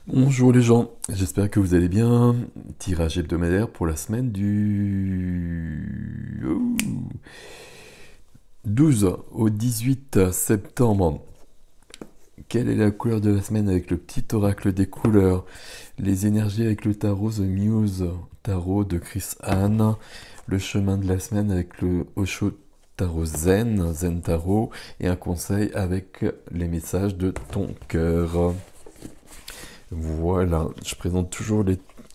Bonjour les gens, j'espère que vous allez bien. Tirage hebdomadaire pour la semaine du 12 au 18 septembre. Quelle est la couleur de la semaine avec le petit oracle des couleurs? Les énergies avec le tarot The Muse, tarot de Chris Hahn. Le chemin de la semaine avec le Osho Tarot Zen, Zen Tarot. Et un conseil avec les messages de ton cœur. Voilà, je présente toujours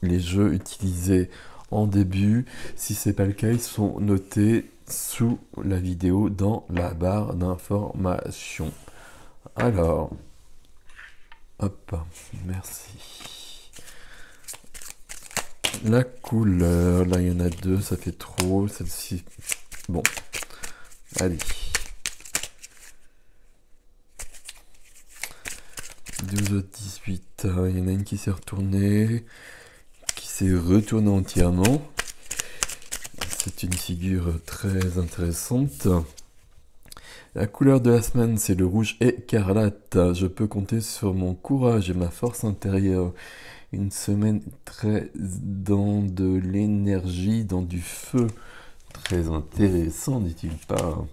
les jeux utilisés en début. Si ce n'est pas le cas, ils sont notés sous la vidéo dans la barre d'information. Alors, hop, merci. La couleur, là il y en a deux, ça fait trop. Celle-ci, bon, allez. 12 au 18, il y en a une qui s'est retournée, qui s'est retournée entièrement. C'est une figure très intéressante. La couleur de la semaine, c'est le rouge écarlate. Je peux compter sur mon courage et ma force intérieure. Une semaine très dans de l'énergie, dans du feu. Très intéressant, dit-il pas?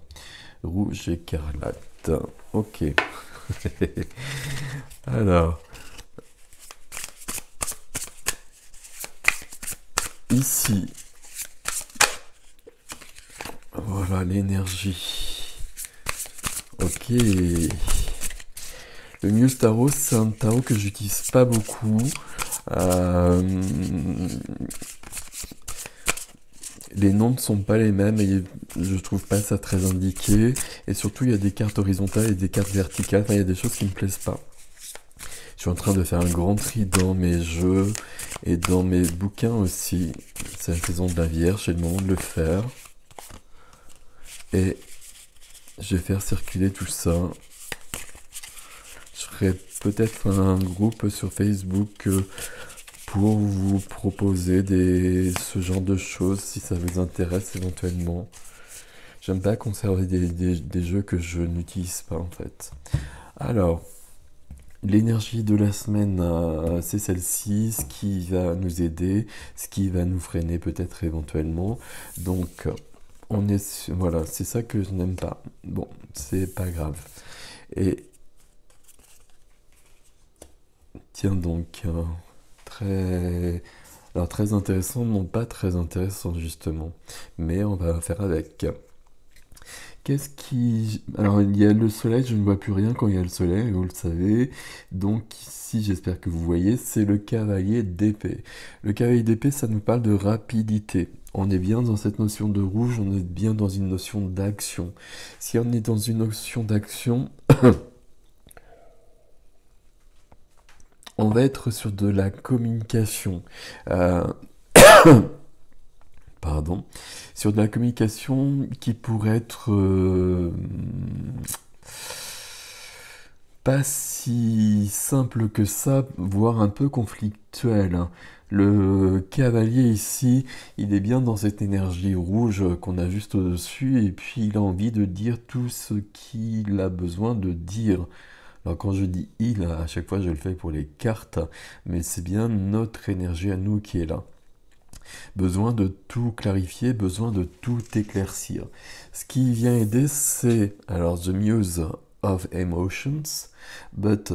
Rouge écarlate. Ok. Alors, ici, voilà l'énergie. Ok. Le Muse Tarot, c'est un tarot que j'utilise pas beaucoup. Les noms ne sont pas les mêmes et je trouve pas ça très indiqué. Et surtout, il y a des cartes horizontales et des cartes verticales. Enfin, il y a des choses qui me plaisent pas. Je suis en train de faire un grand tri dans mes jeux et dans mes bouquins aussi. C'est la saison de la Vierge, c'est le moment de le faire. Et je vais faire circuler tout ça. Je ferai peut-être un groupe sur Facebook pour vous proposer ce genre de choses si ça vous intéresse éventuellement. J'aime pas conserver des jeux que je n'utilise pas en fait. Alors, l'énergie de la semaine, c'est celle-ci, ce qui va nous aider, ce qui va nous freiner peut-être éventuellement. Donc, voilà, c'est ça que je n'aime pas. Bon, c'est pas grave. Et tiens donc, très intéressant, non pas très intéressant justement, mais on va faire avec. Alors, il y a le soleil, je ne vois plus rien quand il y a le soleil, vous le savez. Donc, ici, j'espère que vous voyez, c'est le cavalier d'épée. Le cavalier d'épée, ça nous parle de rapidité. On est bien dans cette notion de rouge, on est bien dans une notion d'action. Si on est dans une notion d'action, on va être sur de la communication. Euh, Pardon. Sur de la communication qui pourrait être pas si simple que ça, voire un peu conflictuel, hein. Le cavalier ici, il est bien dans cette énergie rouge qu'on a juste au-dessus, et puis il a envie de dire tout ce qu'il a besoin de dire. Alors quand je dis il, à chaque fois je le fais pour les cartes, mais c'est bien notre énergie à nous qui est là. Besoin de tout clarifier, besoin de tout éclaircir. Ce qui vient aider, c'est alors The Muse of Emotions, but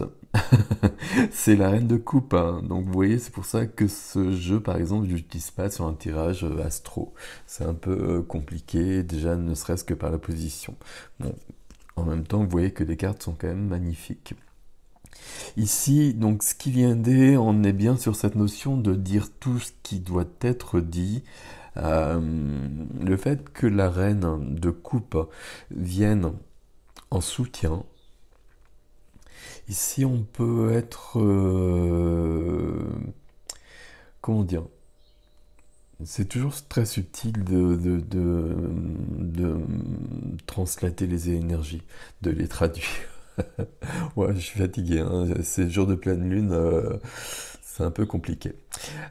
c'est la reine de coupe, hein. Donc vous voyez, c'est pour ça que ce jeu, par exemple, je l'utilise pas sur un tirage astro. C'est un peu compliqué, déjà ne serait-ce que par la position. Bon, en même temps, vous voyez que les cartes sont quand même magnifiques. Ici, donc, ce qui vient d'aider, on est bien sur cette notion de dire tout ce qui doit être dit. Le fait que la reine de coupe vienne en soutien. Ici, on peut être... comment dire? C'est toujours très subtil de translater les énergies, de les traduire. Ouais, je suis fatigué, hein. Ces jours de pleine lune, c'est un peu compliqué.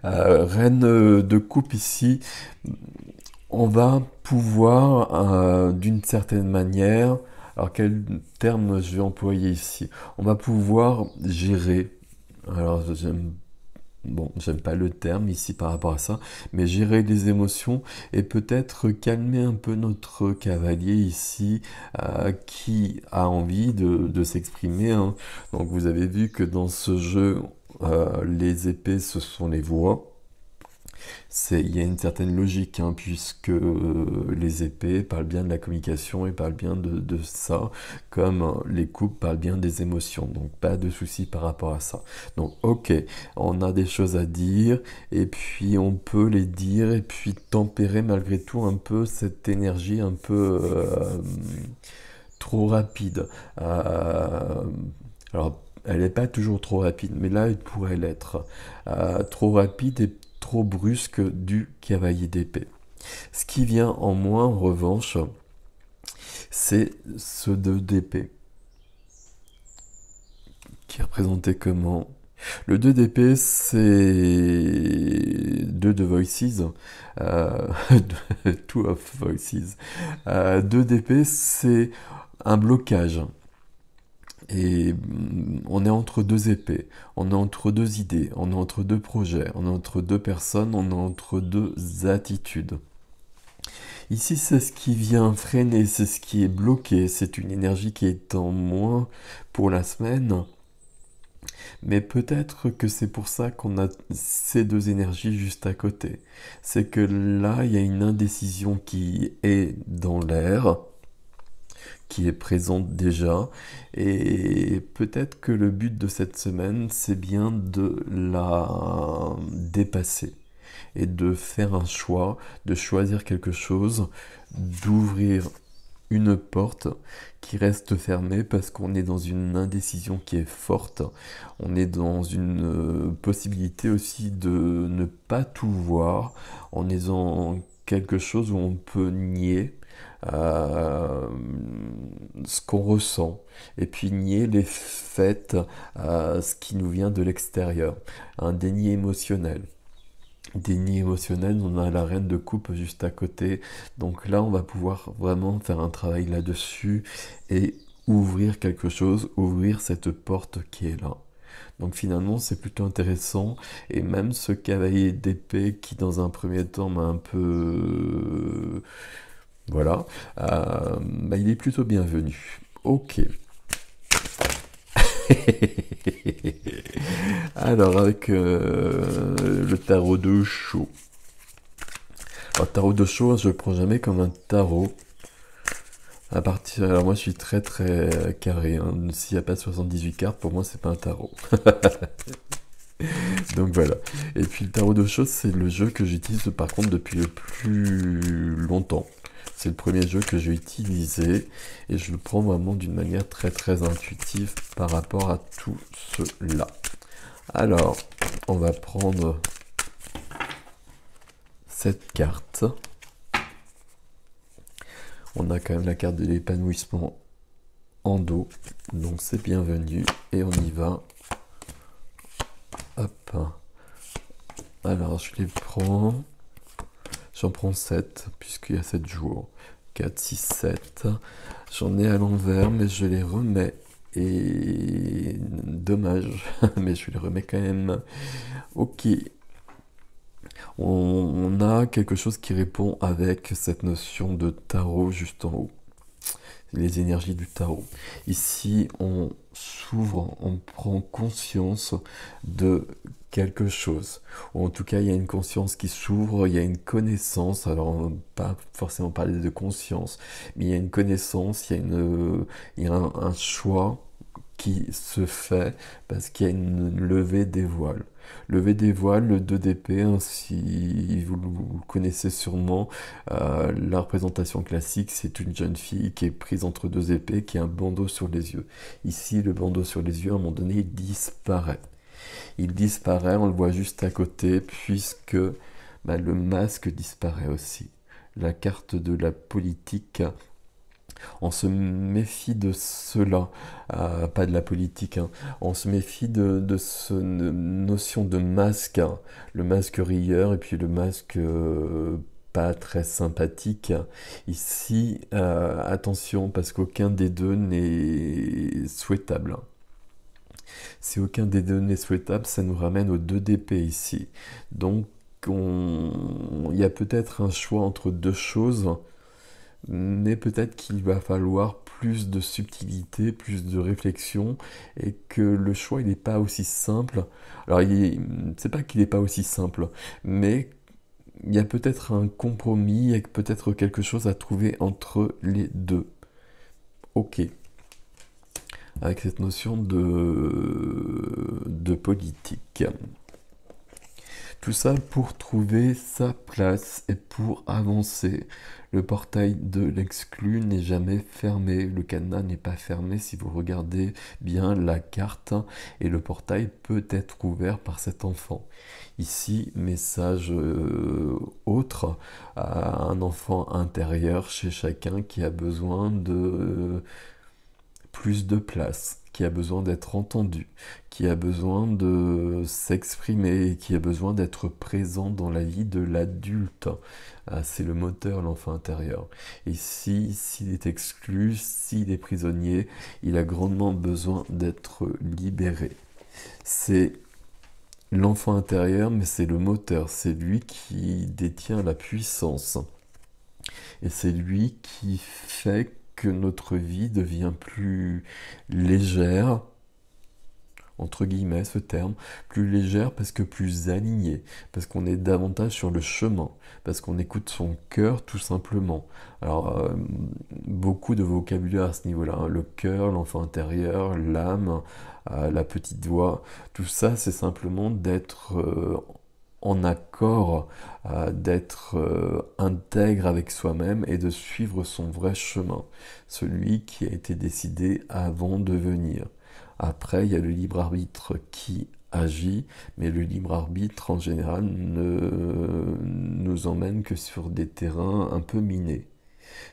Reine de coupe ici, on va pouvoir, d'une certaine manière, alors quel terme je vais employer ici? On va pouvoir gérer Alors, j'aime pas le terme ici par rapport à ça, mais gérer les émotions et peut-être calmer un peu notre cavalier ici, qui a envie de s'exprimer, hein. Donc, vous avez vu que dans ce jeu, les épées, ce sont les voix. Il y a une certaine logique, hein, puisque les épées parlent bien de la communication et parlent bien de ça, comme les coupes parlent bien des émotions. Donc pas de souci par rapport à ça. Donc ok, on a des choses à dire, et puis on peut les dire, et puis tempérer malgré tout un peu cette énergie un peu trop rapide. Alors, elle n'est pas toujours trop rapide, mais là, elle pourrait l'être. Trop rapide et trop brusque du cavalier d'épée. Ce qui vient en moins, en revanche, c'est ce 2 d'épée, qui est représenté comment? Le 2 d'épée, c'est 2 de Voices, euh, Two of Voices. 2 d'épée, c'est un blocage. Et on est entre deux épées, on est entre deux idées, on est entre deux projets, on est entre deux personnes, on est entre deux attitudes. Ici, c'est ce qui vient freiner, c'est ce qui est bloqué, c'est une énergie qui est en moins pour la semaine. Mais peut-être que c'est pour ça qu'on a ces deux énergies juste à côté. C'est que là, il y a une indécision qui est dans l'air, qui est présente déjà. Et peut-être que le but de cette semaine, c'est bien de la dépasser et de faire un choix, de choisir quelque chose, d'ouvrir une porte qui reste fermée parce qu'on est dans une indécision qui est forte. On est dans une possibilité aussi de ne pas tout voir. On est dans quelque chose où on peut nier euh, ce qu'on ressent et puis nier les faits, ce qui nous vient de l'extérieur. Un déni émotionnel. Déni émotionnel, on a la reine de coupe juste à côté. Donc là, on va pouvoir vraiment faire un travail là-dessus et ouvrir quelque chose, ouvrir cette porte qui est là. Donc finalement, c'est plutôt intéressant. Et même ce cavalier d'épée qui, dans un premier temps, m'a un peu... voilà, bah, il est plutôt bienvenu. Ok. Alors, avec le tarot de chaud. Alors, tarot de chaud, je le prends jamais comme un tarot. Alors moi, je suis très très carré, hein. S'il n'y a pas 78 cartes, pour moi, c'est pas un tarot. Donc voilà. Et puis le tarot de chaud, c'est le jeu que j'utilise par contre depuis le plus longtemps. C'est le premier jeu que j'ai utilisé et je le prends vraiment d'une manière très très intuitive par rapport à tout cela. Alors, on va prendre cette carte. On a quand même la carte de l'épanouissement en dos, donc c'est bienvenu et on y va. Hop. Alors, je les prends. J'en prends 7, puisqu'il y a 7 jours. 4, 6, 7. J'en ai à l'envers, mais je les remets. Et dommage, mais je les remets quand même. Ok. On a quelque chose qui répond avec cette notion de tarot juste en haut. Les énergies du tarot. Ici, on s'ouvre, on prend conscience de quelque chose. Ou en tout cas, il y a une conscience qui s'ouvre, il y a une connaissance. Alors, on va pas forcément parler de conscience, mais il y a une connaissance, il y a un choix qui se fait parce qu'il y a une levée des voiles. Levée des voiles, le 2 d'épée, hein, si vous le connaissez sûrement, la représentation classique, c'est une jeune fille qui est prise entre deux épées, qui a un bandeau sur les yeux. Ici, le bandeau sur les yeux, à un moment donné, il disparaît. Il disparaît, on le voit juste à côté, puisque bah, le masque disparaît aussi. La carte de la politique, on se méfie de cela, pas de la politique, hein. On se méfie de cette notion de masque, hein. Le masque rieur et puis le masque pas très sympathique. Ici, attention, parce qu'aucun des deux n'est souhaitable. Si aucun des deux n'est souhaitable, ça nous ramène aux 2 d'épée ici. Donc, il y a peut-être un choix entre deux choses, mais peut-être qu'il va falloir plus de subtilité, plus de réflexion, et que le choix, il n'est pas aussi simple. Alors, c'est pas qu'il n'est pas aussi simple, mais il y a peut-être un compromis, il y a peut-être quelque chose à trouver entre les deux. Ok, avec cette notion de politique. Tout ça pour trouver sa place et pour avancer. Le portail de l'exclu n'est jamais fermé, le cadenas n'est pas fermé si vous regardez bien la carte et le portail peut être ouvert par cet enfant. Ici, message autre à un enfant intérieur chez chacun qui a besoin de plus de place, qui a besoin d'être entendu, qui a besoin de s'exprimer, qui a besoin d'être présent dans la vie de l'adulte. Ah, c'est le moteur, l'enfant intérieur. Et s'il est exclu, s'il est prisonnier, il a grandement besoin d'être libéré. C'est l'enfant intérieur, mais c'est le moteur, c'est lui qui détient la puissance. Et c'est lui qui fait que notre vie devient plus légère, entre guillemets ce terme, plus légère parce que plus alignée, parce qu'on est davantage sur le chemin, parce qu'on écoute son cœur tout simplement. Alors, beaucoup de vocabulaire à ce niveau-là, hein. Le cœur, l'enfant intérieur, l'âme, la petite voix, tout ça c'est simplement d'être en accord, d'être intègre avec soi-même et de suivre son vrai chemin, celui qui a été décidé avant de venir. Après, il y a le libre arbitre qui agit, mais le libre arbitre en général ne nous emmène que sur des terrains un peu minés.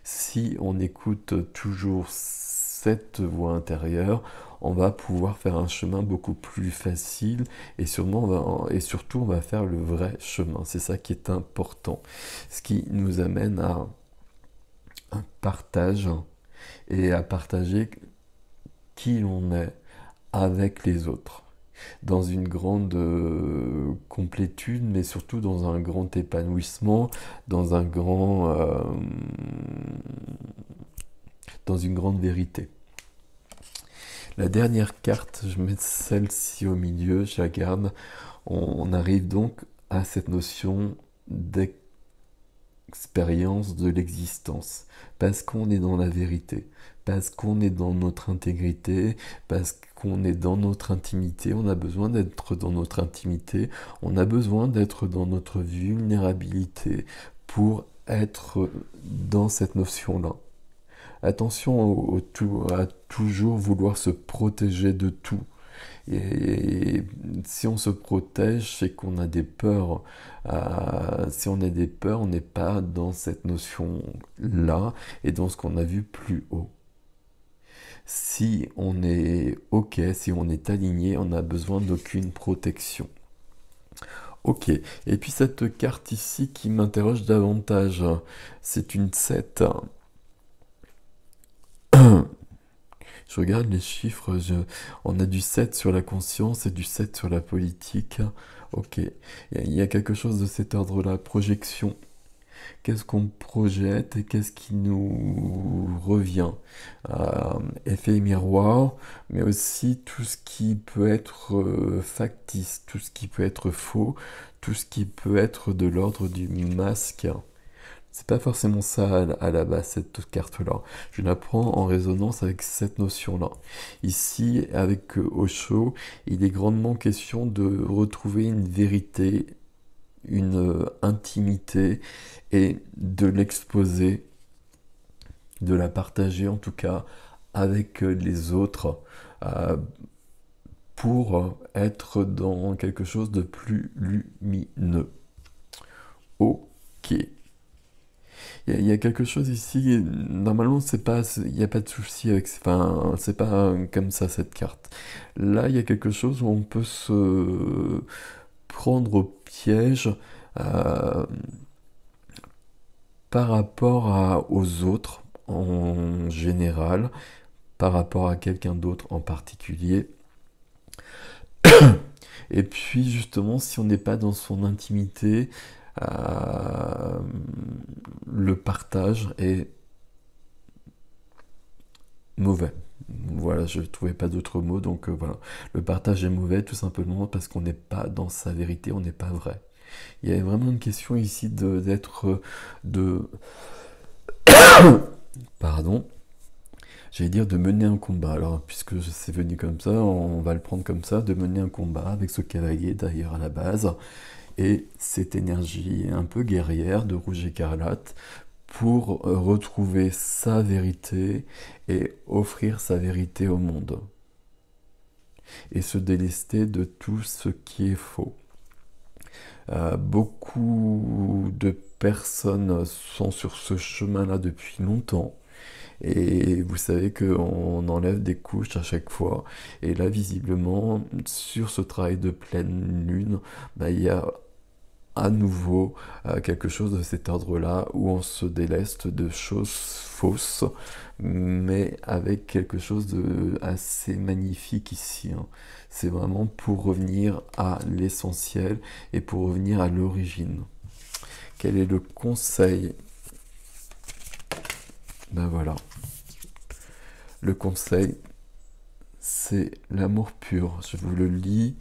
Si on écoute toujours cette voix intérieure, on va pouvoir faire un chemin beaucoup plus facile et surtout on va faire le vrai chemin. C'est ça qui est important. Ce qui nous amène à un partage et à partager qui l'on est avec les autres. Dans une grande complétude, mais surtout dans un grand épanouissement, dans une grande vérité. La dernière carte, je mets celle-ci au milieu, je la garde. On arrive donc à cette notion d'expérience de l'existence. Parce qu'on est dans la vérité, parce qu'on est dans notre intégrité, parce qu'on est dans notre intimité, on a besoin d'être dans notre intimité, on a besoin d'être dans notre vulnérabilité pour être dans cette notion-là. Attention à toujours vouloir se protéger de tout. Et si on se protège, c'est qu'on a des peurs. Si on a des peurs, on n'est pas dans cette notion-là et dans ce qu'on a vu plus haut. Si on est OK, si on est aligné, on n'a besoin d'aucune protection. Ok, et puis cette carte ici qui m'interroge davantage, c'est une 7. Je regarde les chiffres, on a du 7 sur la conscience et du 7 sur la politique. Ok, il y a quelque chose de cet ordre-là, projection. Qu'est-ce qu'on projette et qu'est-ce qui nous revient? Effet miroir, mais aussi tout ce qui peut être factice, tout ce qui peut être faux, tout ce qui peut être de l'ordre du masque. C'est pas forcément ça à la base, cette carte-là. Je la prends en résonance avec cette notion-là. Ici, avec Osho, il est grandement question de retrouver une vérité, une intimité, et de l'exposer, de la partager en tout cas avec les autres, pour être dans quelque chose de plus lumineux. Ok. Il y a quelque chose ici, normalement c'est pas, il n'y a pas de souci avec, enfin c'est pas comme ça cette carte. Là il y a quelque chose où on peut se prendre au piège par rapport aux autres en général, par rapport à quelqu'un d'autre en particulier. Et puis justement, si on n'est pas dans son intimité, euh, le partage est mauvais. Voilà, je ne trouvais pas d'autres mots, donc voilà. Le partage est mauvais tout simplement parce qu'on n'est pas dans sa vérité, on n'est pas vrai. Il y a vraiment une question ici d'être, de, pardon, j'allais dire de mener un combat. Alors, puisque c'est venu comme ça, on va le prendre comme ça, de mener un combat avec ce cavalier d'ailleurs à la base, et cette énergie un peu guerrière de rouge écarlate pour retrouver sa vérité et offrir sa vérité au monde. Et se délester de tout ce qui est faux. Beaucoup de personnes sont sur ce chemin-là depuis longtemps. Et vous savez qu'on enlève des couches à chaque fois. Et là, visiblement, sur ce travail de pleine lune, bah, il y a à nouveau quelque chose de cet ordre-là où on se déleste de choses fausses, mais avec quelque chose de assez magnifique ici, hein. C'est vraiment pour revenir à l'essentiel et pour revenir à l'origine. Quel est le conseil? Ben voilà. Le conseil, c'est l'amour pur. Je vous le lis.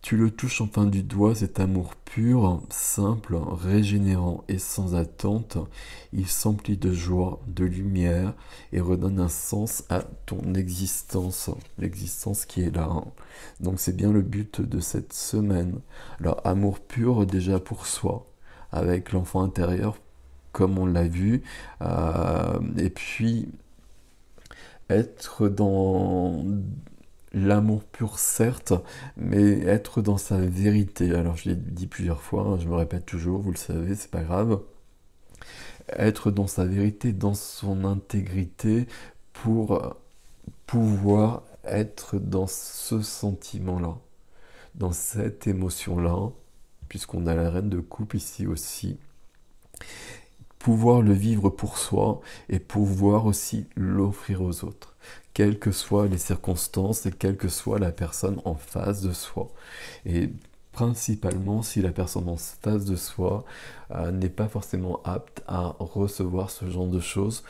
Tu le touches enfin du doigt, cet amour pur, simple, régénérant et sans attente. Il s'emplit de joie, de lumière et redonne un sens à ton existence. L'existence qui est là, hein. Donc c'est bien le but de cette semaine. Alors amour pur déjà pour soi, avec l'enfant intérieur comme on l'a vu. Et puis être dans l'amour pur, certes, mais être dans sa vérité. Alors, je l'ai dit plusieurs fois, hein, je me répète toujours, vous le savez, c'est pas grave. Être dans sa vérité, dans son intégrité, pour pouvoir être dans ce sentiment-là, dans cette émotion-là, puisqu'on a la reine de coupe ici aussi. Pouvoir le vivre pour soi et pouvoir aussi l'offrir aux autres, quelles que soient les circonstances et quelle que soit la personne en face de soi. Et principalement si la personne en face de soi n'est pas forcément apte à recevoir ce genre de choses.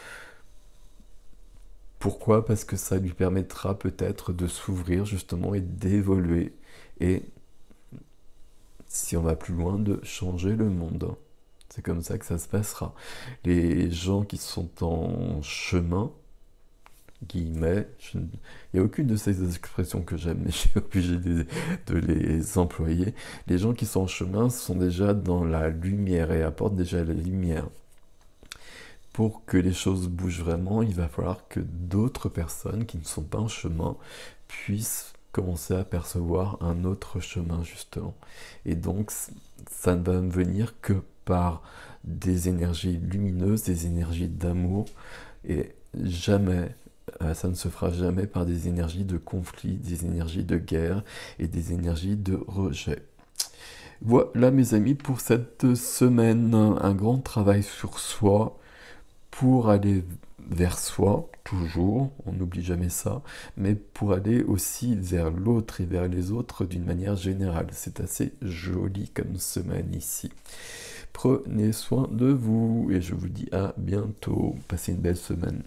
Pourquoi? Parce que ça lui permettra peut-être de s'ouvrir justement et d'évoluer. Et si on va plus loin, de changer le monde. C'est comme ça que ça se passera. Les gens qui sont en chemin, guillemets, il n'y a aucune de ces expressions que j'aime, mais je suis obligé de les employer. Les gens qui sont en chemin sont déjà dans la lumière et apportent déjà la lumière. Pour que les choses bougent vraiment, il va falloir que d'autres personnes qui ne sont pas en chemin puissent commencer à percevoir un autre chemin, justement. Et donc, ça ne va venir que par des énergies lumineuses, des énergies d'amour, et jamais, ça ne se fera jamais par des énergies de conflit, des énergies de guerre et des énergies de rejet. Voilà mes amis pour cette semaine, un grand travail sur soi pour aller vers soi, toujours, on n'oublie jamais ça, mais pour aller aussi vers l'autre et vers les autres d'une manière générale. C'est assez joli comme semaine ici. Prenez soin de vous et je vous dis à bientôt. Passez une belle semaine.